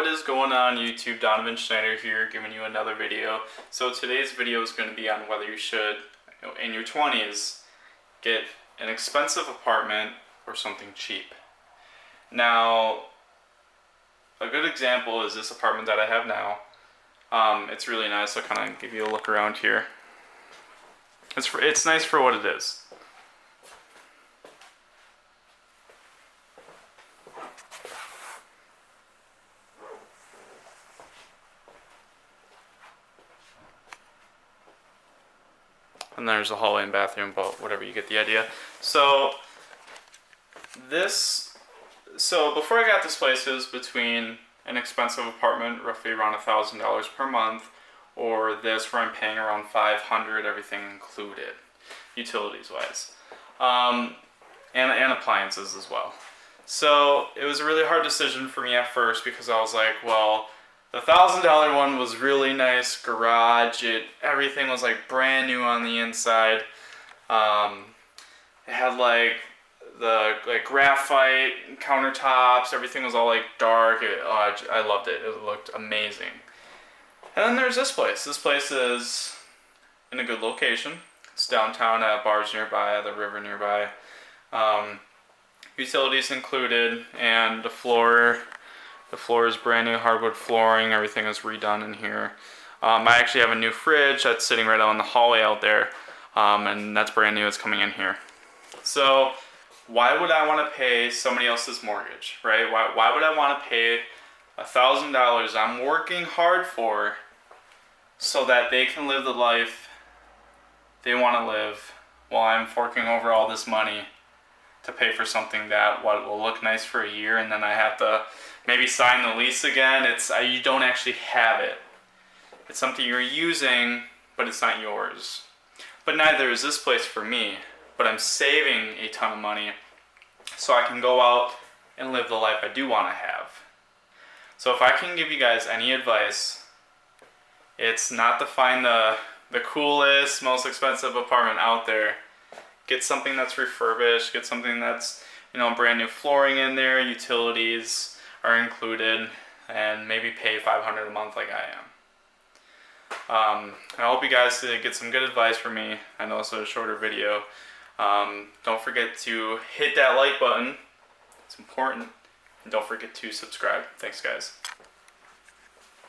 What is going on YouTube? Donovan Schneider here, giving you another video. So today's video is going to be on whether you should, in your 20s, get an expensive apartment or something cheap. Now, a good example is this apartment that I have now. It's really nice. I'll kind of give you a look around here. It's nice for what it is. And there's a hallway and bathroom, but whatever, you get the idea. So before I got this place, it was between an expensive apartment, roughly around $1,000 per month, or this where I'm paying around $500, everything included, utilities wise, and appliances as well. So it was a really hard decision for me at first because I was like, well, the $1,000 one was really nice, garage, everything was like brand new on the inside. It had like the graphite countertops, everything was all like dark. I loved it. It looked amazing. And then there's this place. This place is in a good location. It's downtown, at bars nearby, the river nearby. Utilities included, and the floor is brand new hardwood flooring. Everything is redone in here. I actually have a new fridge that's sitting right on the hallway out there, and that's brand new. It's coming in here. So why would I want to pay somebody else's mortgage, right? Why would I want to pay $1,000 I'm working hard for so that they can live the life they want to live while I'm forking over all this money to pay for something that will look nice for a year, and then I have to maybe sign the lease again. You don't actually have it. It's something you're using, but it's not yours. But neither is this place for me. But I'm saving a ton of money so I can go out and live the life I do want to have. So if I can give you guys any advice, it's not to find the coolest, most expensive apartment out there. Get something that's refurbished, get something that's, brand new flooring in there, utilities are included, and maybe pay $500 a month like I am. I hope you guys get some good advice from me. I know it's a shorter video. Don't forget to hit that like button. It's important. And don't forget to subscribe. Thanks, guys.